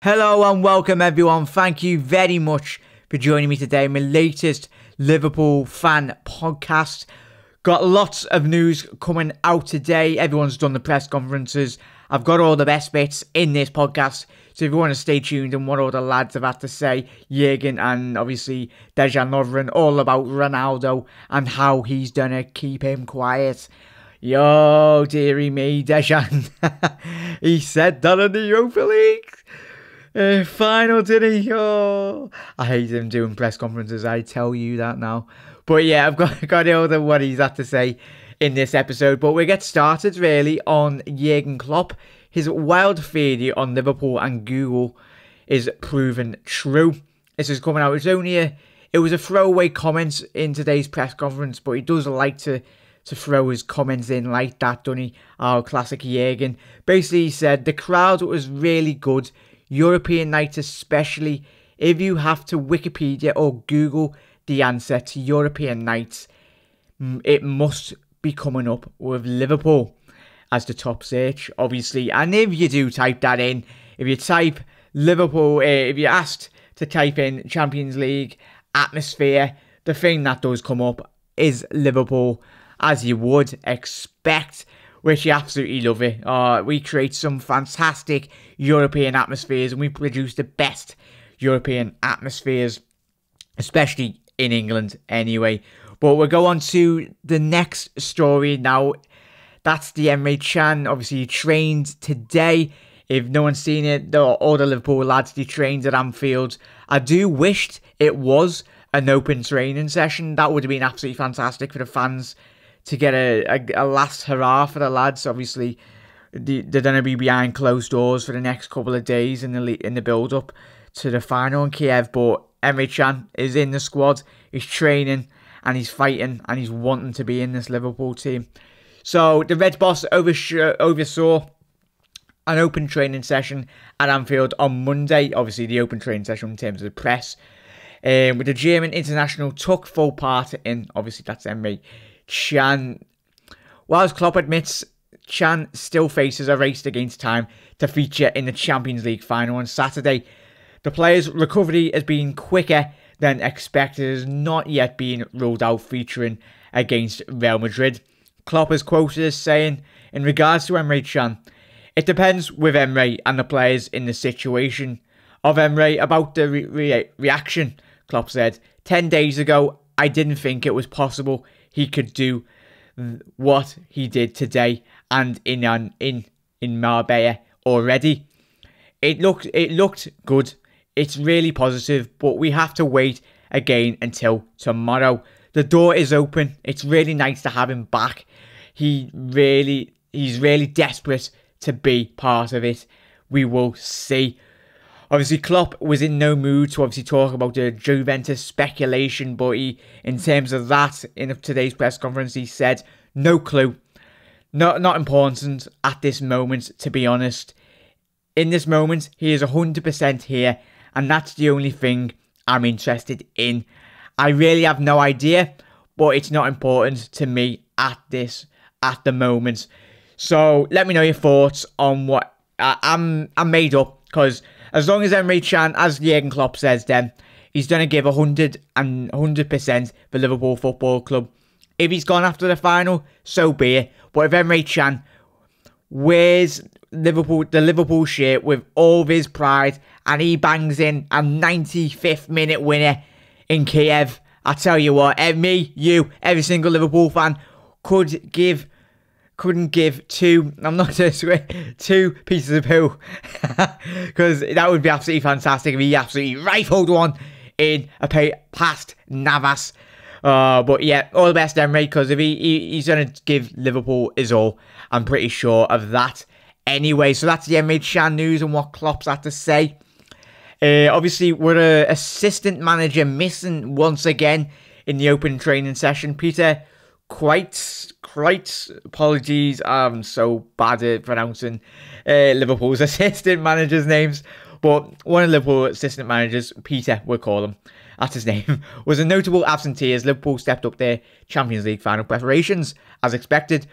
Hello and welcome everyone. Thank you very much for joining me today in my latest Liverpool fan podcast. Got lots of news coming out today. Everyone's done the press conferences. I've got all the best bits in this podcast. So if you want to stay tuned on what all the lads have had to say, Jurgen and obviously Dejan Lovren, all about Ronaldo and how he's done it, keep him quiet. Yo, dearie me, Dejan. He said that in the Europa League final, didn't he? Oh, I hate him doing press conferences, I tell you that now. But yeah, I've got all the what he's had to say in this episode. But we'll get started really on Jurgen Klopp. His wild theory on Liverpool and Google is proven true. This is coming out. It was a throwaway comment in today's press conference, but he does like to throw his comments in like that, doesn't he? Our classic Jurgen. Basically, he said the crowd was really good. European nights especially. If you have to Wikipedia or Google the answer to European nights, it must be coming up with Liverpool as the top search, obviously. And if you do type that in, if you type Liverpool, if you're asked to type in Champions League atmosphere, the thing that does come up is Liverpool, as you would expect, which you absolutely love it. We create some fantastic European atmospheres, and we produce the best European atmospheres, especially in England anyway. But we'll go on to the next story now. That's the Emre Can. Obviously, he trained today. If no one's seen it, all the Liverpool lads, they trained at Anfield. I do wish it was an open training session. That would have been absolutely fantastic for the fans to get a last hurrah for the lads. Obviously, they're going to be behind closed doors for the next couple of days in the build-up to the final in Kiev. But Emre Can is in the squad. He's training and he's fighting and he's wanting to be in this Liverpool team. So the Red Boss oversaw an open training session at Anfield on Monday. Obviously, the open training session in terms of the press. With the German international took full part in. Obviously, that's Emre Can. Whilst Klopp admits Can still faces a race against time to feature in the Champions League final on Saturday, the player's recovery has been quicker than expected. It has not yet been ruled out featuring against Real Madrid. Klopp is quoted as saying, in regards to Emre Can, it depends with Emre and the players in the situation of Emre about the reaction. Klopp said, 10 days ago, I didn't think it was possible he could do what he did today and in Marbella already. It looked good. It's really positive, but we have to wait again until tomorrow. The door is open. It's really nice to have him back. He's really desperate to be part of it. We will see. Obviously, Klopp was in no mood to obviously talk about the Juventus speculation, but in terms of that, in today's press conference, he said, no clue. Not important at this moment, to be honest. In this moment, he is 100% here, and that's the only thing I'm interested in. I really have no idea, but it's not important to me at the moment. So let me know your thoughts on what I'm made up, because as long as Emre Can, as Jurgen Klopp says then, he's going to give 100% for Liverpool Football Club. If he's gone after the final, so be it. But if Emre Can wears the Liverpool shirt with all of his pride and he bangs in a 95th minute winner in Kiev, I tell you what, every single Liverpool fan couldn't give two, I'm not going to swear, 2 pieces of poo. Because that would be absolutely fantastic if he absolutely rifled one in past Navas. But yeah, all the best, Emre, because if he's going to give Liverpool his all, I'm pretty sure of that. Anyway, so that's the Emre Can news and what Klopp's had to say. Obviously, we're an assistant manager missing once again in the open training session. Peter Quite, apologies, I'm so bad at pronouncing Liverpool's assistant managers' names. But one of Liverpool's assistant managers, Peter, we'll call him, that's his name, was a notable absentee as Liverpool stepped up their Champions League final preparations. As expected,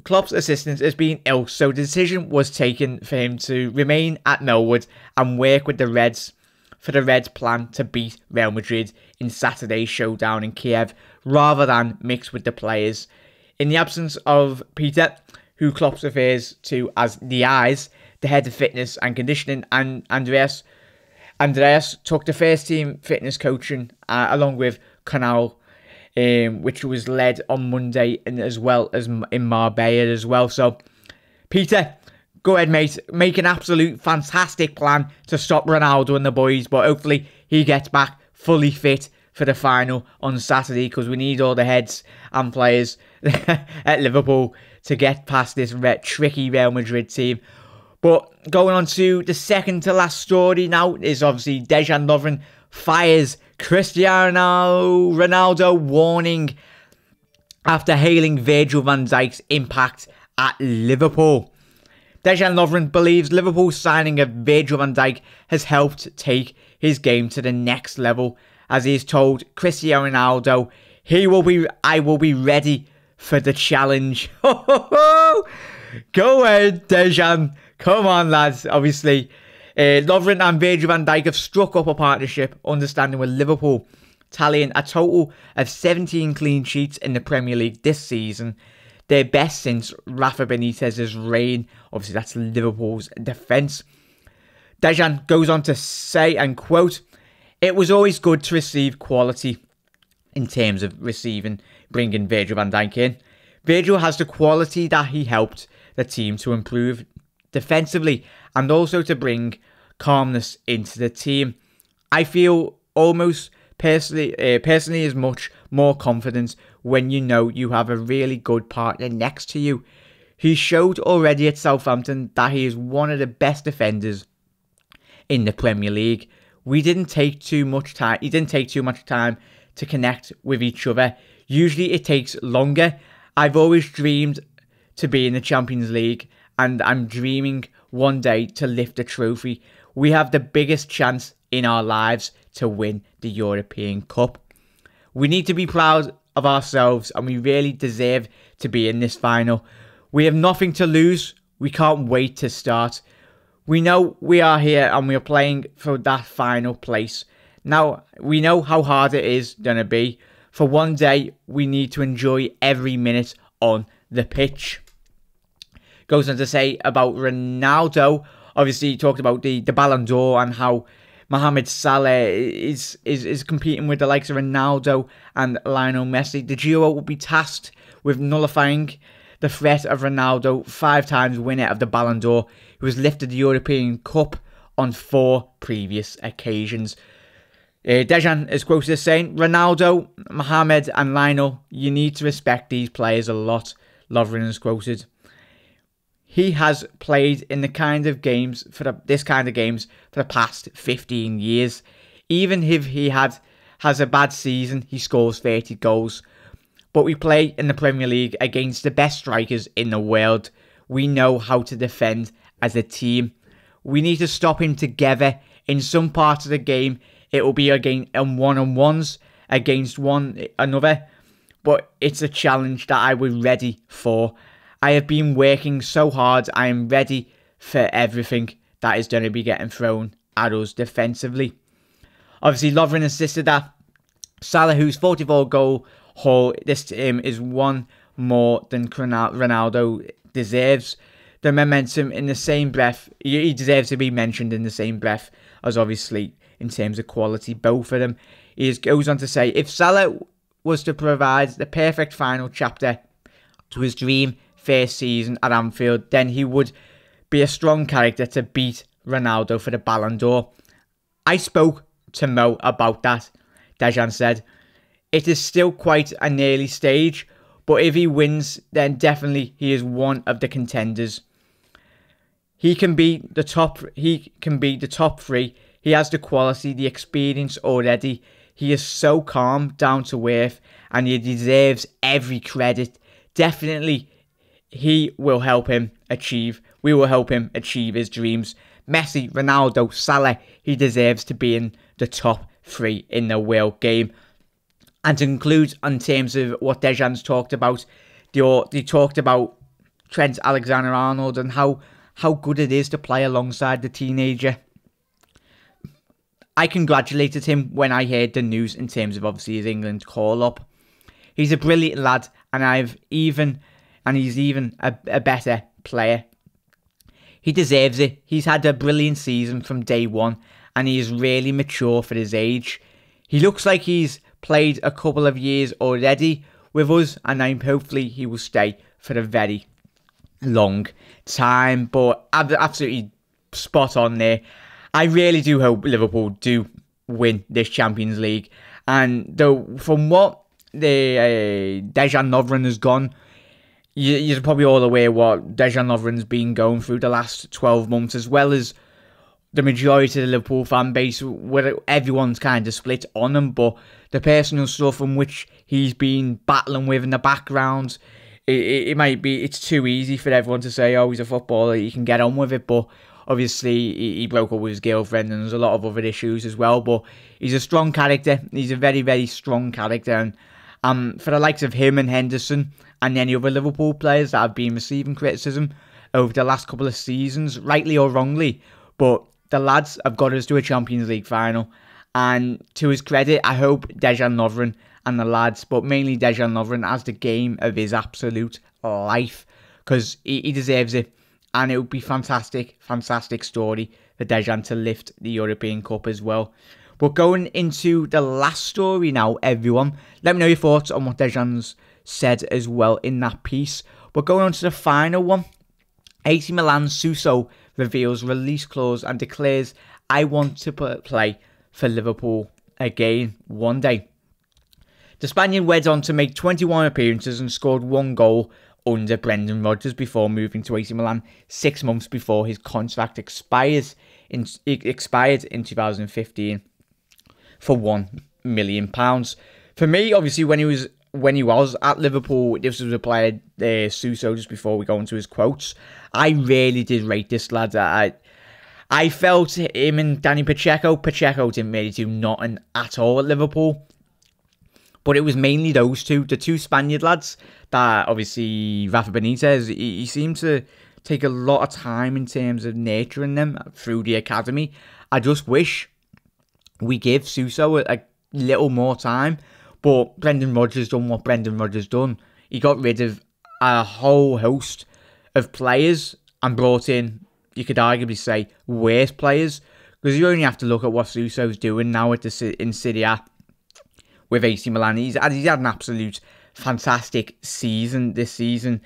Klopp's assistant has been ill, so the decision was taken for him to remain at Millwood and work with the Reds for the Reds' plan to beat Real Madrid in Saturday's showdown in Kiev, rather than mix with the players. In the absence of Peter, who Klopp refers to as the Eyes, the head of fitness and conditioning, and Andreas took the first team fitness coaching along with Canal, which was led on Monday, and as well as in Marbella as well. So, Peter, go ahead, mate. Make an absolute fantastic plan to stop Ronaldo and the boys, but hopefully he gets back fully fit for the final on Saturday, because we need all the heads and players at Liverpool to get past this tricky Real Madrid team. But going on to the second to last story now is obviously Dejan Lovren fires Cristiano Ronaldo warning after hailing Virgil van Dijk's impact at Liverpool. Dejan Lovren believes Liverpool's signing of Virgil van Dijk has helped take his game to the next level, as he has told Cristiano Ronaldo, I will be ready for the challenge. Go ahead, Dejan. Come on, lads. Obviously, Lovren and Virgil van Dijk have struck up a partnership understanding with Liverpool, tallying a total of 17 clean sheets in the Premier League this season, their best since Rafa Benitez's reign. Obviously, that's Liverpool's defence. Dejan goes on to say, and quote, "It was always good to receive quality in terms of bringing Virgil van Dijk in. Virgil has the quality that he helped the team to improve defensively and also to bring calmness into the team. I feel almost personally is much more confident when you know you have a really good partner next to you. He showed already at Southampton that he is one of the best defenders in the Premier League. He didn't take too much time to connect with each other. Usually it takes longer. I've always dreamed to be in the Champions League, and I'm dreaming one day to lift a trophy. We have the biggest chance in our lives to win the European Cup. We need to be proud of ourselves, and we really deserve to be in this final. We have nothing to lose. We can't wait to start. We know we are here and we are playing for that final place. Now, we know how hard it is going to be. For one day, we need to enjoy every minute on the pitch." Goes on to say about Ronaldo. Obviously, he talked about the Ballon d'Or and how Mohamed Salah is competing with the likes of Ronaldo and Lionel Messi. The duo will be tasked with nullifying the threat of Ronaldo, 5-time winner of the Ballon d'Or, who has lifted the European Cup on 4 previous occasions. Dejan is quoted as saying, "Ronaldo, Mohamed and Lionel, you need to respect these players a lot," Lovren is quoted. He has played in this kind of games for the past 15 years. Even if he has a bad season, he scores 30 goals. But we play in the Premier League against the best strikers in the world. We know how to defend as a team. We need to stop him together. In some parts of the game, it will be again one-on-ones against one another. But it's a challenge that I was ready for. I have been working so hard. I am ready for everything that is going to be getting thrown at us defensively. Obviously, Lovren insisted that Salah, whose 44-goal haul this team is one more than Ronaldo deserves. The momentum in the same breath, he deserves to be mentioned in the same breath as obviously in terms of quality, both of them. He goes on to say, if Salah was to provide the perfect final chapter to his dream first season at Anfield, then he would be a strong character to beat Ronaldo for the Ballon d'Or. I spoke to Mo about that, Dejan said. It is still quite an early stage, but if he wins, then definitely he is one of the contenders. He can be the top 3. He has the quality, the experience already. He is so calm, down to earth, and he deserves every credit. Definitely we will help him achieve his dreams. Messi, Ronaldo, Salah, he deserves to be in the top 3 in the world game. And to conclude on terms of what Dejan's talked about, they talked about Trent Alexander-Arnold and how good it is to play alongside the teenager. I congratulated him when I heard the news in terms of obviously his England call-up. He's a brilliant lad, and he's even a better player. He deserves it. He's had a brilliant season from day one, and he is really mature for his age. He looks like he's played a couple of years already with us, and hopefully he will stay for a very long time. But absolutely spot on there. I really do hope Liverpool do win this Champions League. And though from what the Dejan Lovren has gone, you're probably all aware what Dejan Lovren's been going through the last 12 months, as well as the majority of the Liverpool fan base, where everyone's kind of split on him. But the personal stuff in which he's been battling with in the background, it's too easy for everyone to say, oh, he's a footballer, he can get on with it. But obviously, he broke up with his girlfriend, and there's a lot of other issues as well. But he's a strong character. He's a very, very strong character. And for the likes of him and Henderson and any other Liverpool players that have been receiving criticism over the last couple of seasons, rightly or wrongly, but the lads have got us to a Champions League final. And to his credit, I hope Dejan Lovren and the lads, but mainly Dejan Lovren, has the game of his absolute life, because he deserves it. And it would be fantastic story for Dejan to lift the European Cup as well. But going into the last story now, everyone, let me know your thoughts on what Dejan's said as well in that piece. But going on to the final one, AC Milan's Suso reveals release clause and declares, I want to play for Liverpool again one day. The Spaniard went on to make 21 appearances and scored 1 goal under Brendan Rodgers before moving to AC Milan 6 months before his contract expired in 2015 for £1 million. For me, obviously, when he was at Liverpool, this was a player, Suso, just before we go into his quotes, I really did rate this lad. I felt him and Danny Pacheco didn't really do nothing at all at Liverpool. But it was mainly those two, the two Spaniard lads, that obviously Rafa Benitez, he seemed to take a lot of time in terms of nurturing them through the academy. I just wish we give Suso a little more time. But Brendan Rodgers done what Brendan Rodgers done. He got rid of a whole host of players and brought in, you could arguably say, worse players. Because you only have to look at what Suso's doing now in Serie A with AC Milan. He's had an absolute fantastic season this season.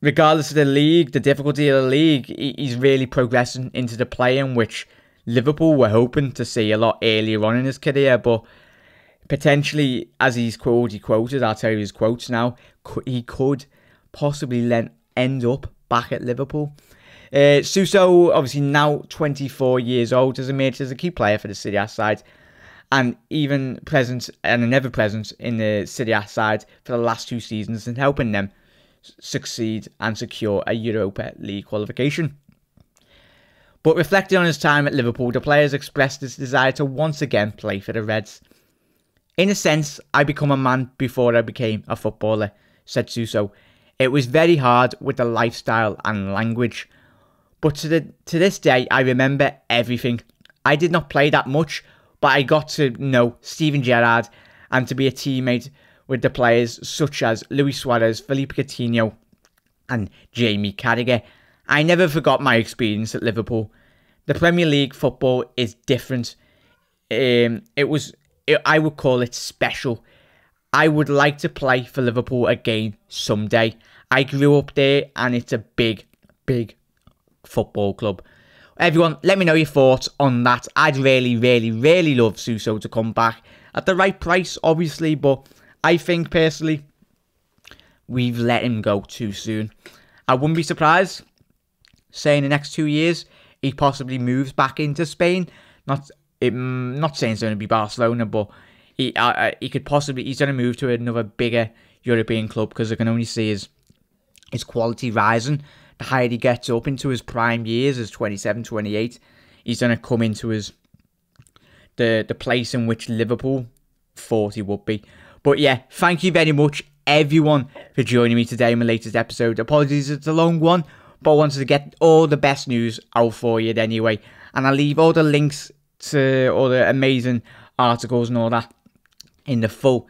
Regardless of the league, the difficulty of the league, he's really progressing into the play-in, which Liverpool were hoping to see a lot earlier on in his career. But potentially, as he's quoted, I'll tell you his quotes now, he could possibly end up back at Liverpool. Suso, obviously now 24 years old, has emerged as a key player for the Serie A side, and even present and an ever-present in the Serie A side for the last 2 seasons, and helping them succeed and secure a Europa League qualification. But reflecting on his time at Liverpool, the players expressed his desire to once again play for the Reds. In a sense, I become a man before I became a footballer, said Suso. It was very hard with the lifestyle and language. But to this day, I remember everything. I did not play that much, but I got to know Steven Gerrard and to be a teammate with the players such as Luis Suarez, Philippe Coutinho and Jamie Carragher. I never forgot my experience at Liverpool. The Premier League football is different. I would call it special. I would like to play for Liverpool again someday. I grew up there and it's a big, big football club. Everyone, let me know your thoughts on that. I'd really, really, really love Suso to come back at the right price, obviously, but I think personally we've let him go too soon. I wouldn't be surprised, say in the next 2 years, he possibly moves back into Spain. Not saying it's going to be Barcelona, but he could possibly, he's going to move to another bigger European club because I can only see his quality rising. The higher he gets up into his prime years, as 27, 28, he's going to come into the place in which Liverpool thought he would be. But yeah, thank you very much, everyone for joining me today in my latest episode. Apologies, it's a long one, but I wanted to get all the best news out for you anyway. And I'll leave all the links to all the amazing articles and all that in the full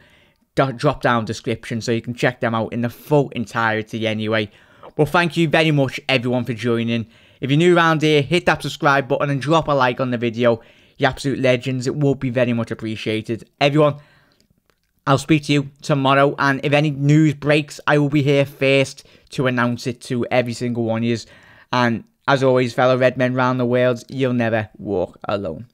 drop-down description, so you can check them out in the full entirety anyway. Well, thank you very much, everyone, for joining. If you're new around here, hit that subscribe button and drop a like on the video. You absolute legends. It will be very much appreciated. Everyone, I'll speak to you tomorrow, and if any news breaks, I will be here first to announce it to every single one of you. And as always, fellow red men round the world, you'll never walk alone.